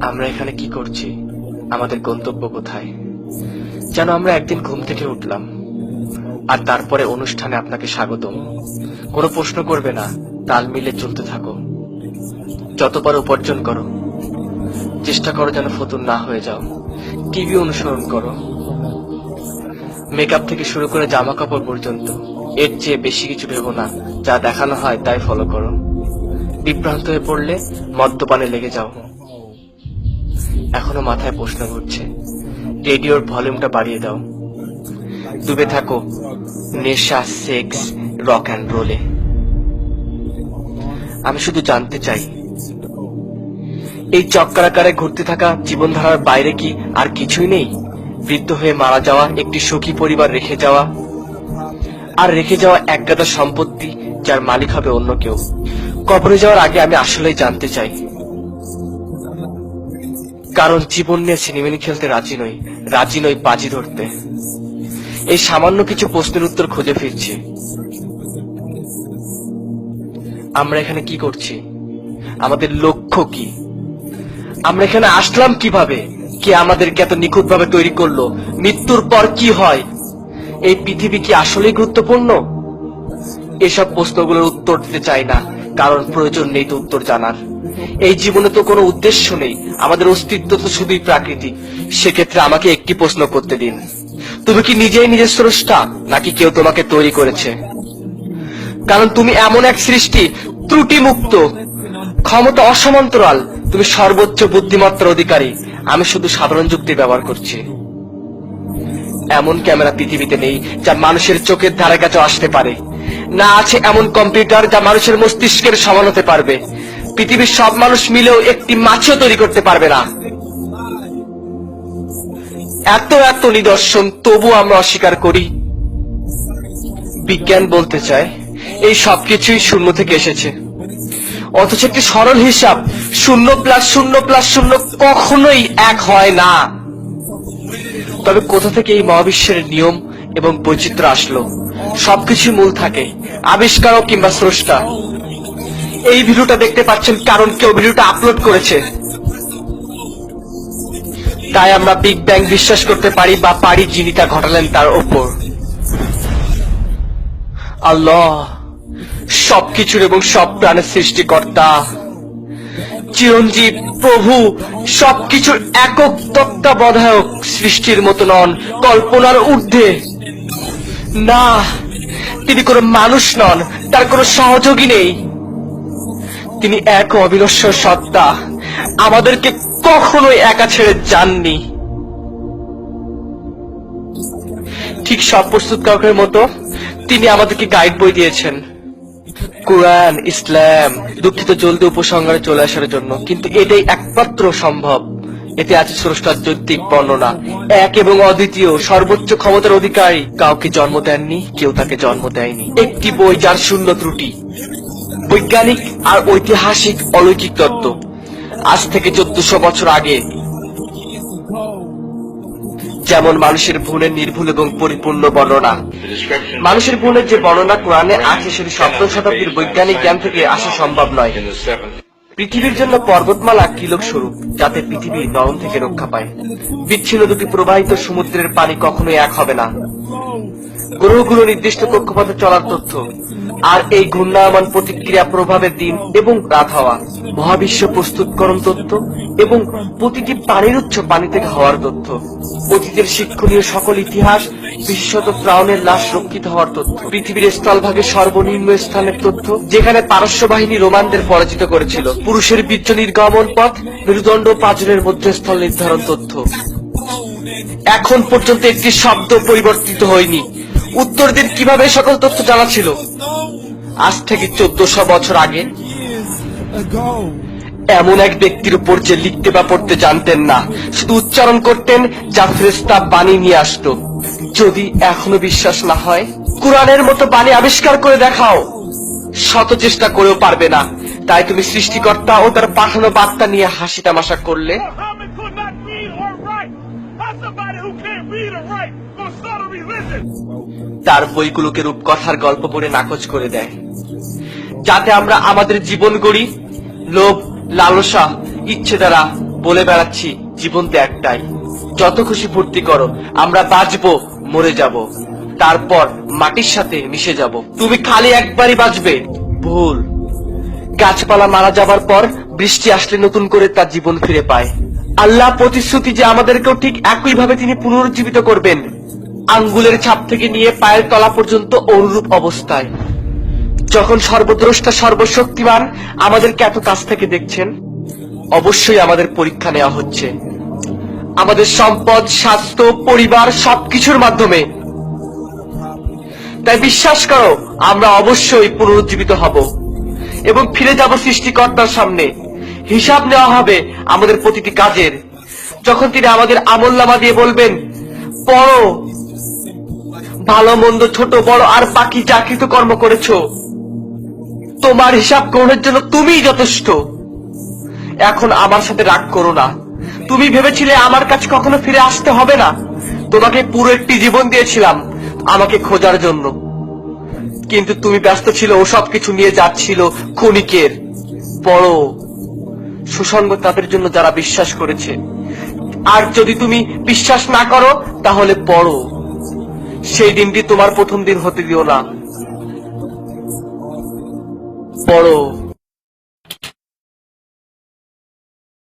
আমরা এখানে কি করছি? আমাদের গন্তব্য কোথায়? যেন আমরা একদিন ঘুম থেকে উঠলাম আর তারপরে অনুষ্ঠানে আপনাকে স্বাগতম। কোনো প্রশ্ন করবে না, তাল মিলে চলতে থাকো। যতবার উপার্জন করো, চেষ্টা করো যেন ফতুর না হয়ে যাও। টিভি অনুসরণ করো, মেকআপ থেকে শুরু করে জামা কাপড় পর্যন্ত। এর চেয়ে বেশি কিছু ভেবো না, যা দেখানো হয় তাই ফলো করো। বিভ্রান্ত হয়ে পড়লে মদ্যপানে লেগে যাও। এখনো মাথায় প্রশ্ন ঘুরছে, রেডিওর ভলিউমটা বাড়িয়ে দাও। ডুবে থাকো নেশা, সেক্স, রক অ্যান্ড রোলে। আমি শুধু জানতে চাই, এই চক্রাকারে ঘুরতে থাকা জীবনধারার বাইরে কি আর কিছুই নেই? বৃদ্ধ হয়ে মারা যাওয়া, একটি সুখী পরিবার রেখে যাওয়া, আর রেখে যাওয়া একগাদা সম্পত্তি যার মালিক হবে অন্য কেউ। কবরে যাওয়ার আগে আমি আসলেই জানতে চাই, কারণ জীবন নিয়ে সিনেমিনি খেলতে রাজি নই বাজি ধরতে। এই সামান্য কিছু প্রশ্নের উত্তর খুঁজে ফিরছি। আমরা এখানে কি করছি? আমাদের লক্ষ্য কি? আমরা এখানে আসলাম কিভাবে? কে আমাদেরকে এত নিখুঁত ভাবে তৈরি করলো? মৃত্যুর পর কি হয়? এই পৃথিবী কি আসলেই গুরুত্বপূর্ণ? এসব প্রশ্নগুলোর উত্তর দিতে চাই না, কারণ প্রয়োজন নেই তো উত্তর জানার। এই জীবনে তো কোনো উদ্দেশ্য নেই, আমাদের অস্তিত্ব তো শুধুই প্রাকৃতিক। সেক্ষেত্রে আমাকে একটি প্রশ্ন করতে দিন, তুমি কি নিজেই নিজের স্রষ্টা, নাকি কেউ তোমাকে তৈরি করেছে? কারণ তুমি এমন এক সৃষ্টি, ত্রুটি মুক্ত, ক্ষমতা অসমান্তরাল। তুমি সর্বোচ্চ বুদ্ধিমত্তার অধিকারী। আমি শুধু সাধারণ যুক্তি ব্যবহার করছি। এমন ক্যামেরা পৃথিবীতে নেই যা মানুষের চোখের ধারে কাছে আসতে পারে। না আছে এমন কম্পিউটার যা মানুষের মস্তিষ্কের সমান হতে পারবে। পৃথিবীর সব মানুষ মিলেও একটি মাছিও তৈরি করতে পারবে না। এত এত নিদর্শন, তবু আমরা অস্বীকার করি। বিজ্ঞান বলতে চায় এই সবকিছুই শূন্য থেকে এসেছে, অথচ একটি সরল হিসাব, 0+0+0 কখনোই 1 হয় না। তবে কোথা থেকে এই মহাবিশ্বের নিয়ম এবং বৈচিত্র্য আসলো? সবকিছু মূল থাকে আবিষ্কারক কিংবা স্রষ্টা। এই ভিডিওটা দেখতে পাচ্ছেন কারণ কেউ ভিডিওটা আপলোড করেছে। তাই আমরা বিগ ব্যাং বিশ্বাস করতে পারি, বা পারি যিনি তা ঘটালেন তার ওপর। আল্লাহ সবকিছুর এবং সব প্রাণের সৃষ্টিকর্তা, চিরঞ্জীব, প্রভু, সবকিছুর একক তত্ত্বাবধায়ক। সৃষ্টির মতো নন, কল্পনার ঊর্ধ্বে। না, তিনি কোনো মানুষ নন, তার কোনো সহযোগী নেই। তিনি এক অবিনশ্বর সত্তা, আমাদেরকে কখনোই একা ছেড়ে যাননি। ঠিক সব প্রস্তুতকারকের মতো তিনি আমাদেরকে গাইড বই দিয়েছেন, কোরআন, ইসলাম। দুঃখিত জলদি উপসংহারে চলে আসার জন্য, কিন্তু এটাই একমাত্র সম্ভব। এতে আছে স্রষ্টার যৌক্তিক বর্ণনা, এক এবং অদ্বিতীয়, সর্বোচ্চ ক্ষমতার অধিকারী। কাউকে জন্ম দেননি, কেউ তাকে জন্ম দেয়নি। একটি বই যার শূন্য ত্রুটি, বৈজ্ঞানিক আর ঐতিহাসিক অলৌকিক তত্ত্ব। আজ থেকে 1400 বছর আগে যেমন মানুষের ভ্রূণের নির্ভুল এবং পরিপূর্ণ বর্ণনা, মানুষের ভ্রূণের যে বর্ণনা কোরআনে আছে সেটি 7ম শতাব্দীর বৈজ্ঞানিক জ্ঞান থেকে আসা সম্ভব নয়। পৃথিবীর জন্য পর্বতমালা কিলক স্বরূপ, যাতে পৃথিবী নরম থেকে রক্ষা পায়। বিচ্ছিন্ন দুটি প্রবাহিত সমুদ্রের পানি কখনোই এক হবে না। গ্রহগুলো নির্দিষ্ট কক্ষপথে চলার তথ্য, আর এই ঘূর্ণায়মান প্রতিক্রিয়া প্রভাবের দিন এবং রাত হওয়া। মহাবিশ্ব প্রস্তুতকরণ তথ্য এবং প্রতিটি পানির উৎস পানি থেকে হওয়ার তথ্য। অতীতের শিক্ষণীয় সকল ইতিহাস, বিশেষত ফ্রাউনের লাশ রক্ষিত হওয়ার তথ্য। পৃথিবীর স্থলভাগের সর্বনিম্ন স্থানের তথ্য, যেখানে পারস্য বাহিনী রোমানদের পরাজিত করেছিল। পুরুষের বীর্য নির্গমন পথ, মেরুদণ্ড পাঁজরের মধ্যস্থল নির্ধারণ তথ্য। এখন পর্যন্ত একটি শব্দ পরিবর্তিত হয়নি। উত্তর দিন কিভাবে সকল তথ্য জানা ছিল? আজ থেকে 1400 বছর আগে এমন এক ব্যক্তির উপর যে লিখতে বা পড়তে জানতেন না, শুধু উচ্চারণ করতেন, যা ফেরেশতা বাণী নিয়ে আসতো। যদি এখনো বিশ্বাস না হয়, কোরআনের মতো বাণী আবিষ্কার করে দেখাও। শত চেষ্টা করেও পারবে না। তাই তুমি সৃষ্টিকর্তা ও তার পাঠানো বার্তা নিয়ে হাসি তামাশা করলে। who can't read or write gonna start a religion. তার বইগুলোকে রূপকথার গল্প পড়ে নাকচ করে দেয়, যাতে আমরা আমাদের জীবন গড়ি। লোভ, লালসা, ইচ্ছে দ্বারা বলে বেড়াচ্ছি জীবন তো একটাই, যত খুশি ফুর্তি করো, আমরা বাঁচবো, মরে যাব, তারপর মাটির সাথে মিশে যাব। তুমি খালি একবারই বাঁচবে। ভুল। গাছপালা মারা যাবার পর বৃষ্টি আসলে নতুন করে তার জীবন ফিরে পায়। আল্লাহ প্রতিশ্রুতি যে আমাদেরকেও ঠিক একইভাবে তিনি পুনরুজ্জীবিত করবেন, আঙ্গুলের ছাপ থেকে নিয়ে পায়ের তলা পর্যন্ত অনুরূপ অবস্থায়। যখন সর্বদ্রষ্টা সর্বশক্তিমান আমাদেরকে এত কাছ থেকে দেখছেন, অবশ্যই আমাদের পরীক্ষা নেওয়া হচ্ছে, আমাদের সম্পদ, স্বাস্থ্য, পরিবার সবকিছুর মাধ্যমে। তাই বিশ্বাস করো, আমরা অবশ্যই পুনরুজ্জীবিত হব এবং ফিরে যাব সৃষ্টিকর্তার সামনে। হিসাব নেওয়া হবে আমাদের প্রতিটি কাজের, যখন তিনি আমাদের আমলনামা দিয়ে বলবেন, পড়ো, ভালো মন্দ, ছোট বড় আর বাকি যা কৃতকর্ম করেছো, তোমার হিসাব গ্রহণের জন্য তুমিই যথেষ্ট। এখন আমার সাথে রাগ করো না। তুমি ভেবেছিলে আমার কাছে কখনো ফিরে আসতে হবে না। তোমাকে পুরো একটি জীবন দিয়েছিলাম আমাকে খোঁজার জন্য, কিন্তু তুমি ব্যস্ত ছিল ওসব কিছু নিয়ে যাচ্ছিল ক্ষণিকের। পড়ো, সুসঙ্গ তাদের জন্য যারা বিশ্বাস করেছে। আর যদি তুমি বিশ্বাস না করো তাহলে পড়ো, সেই দিনটি তোমার প্রথম দিন হতে দিও না। পড়ো।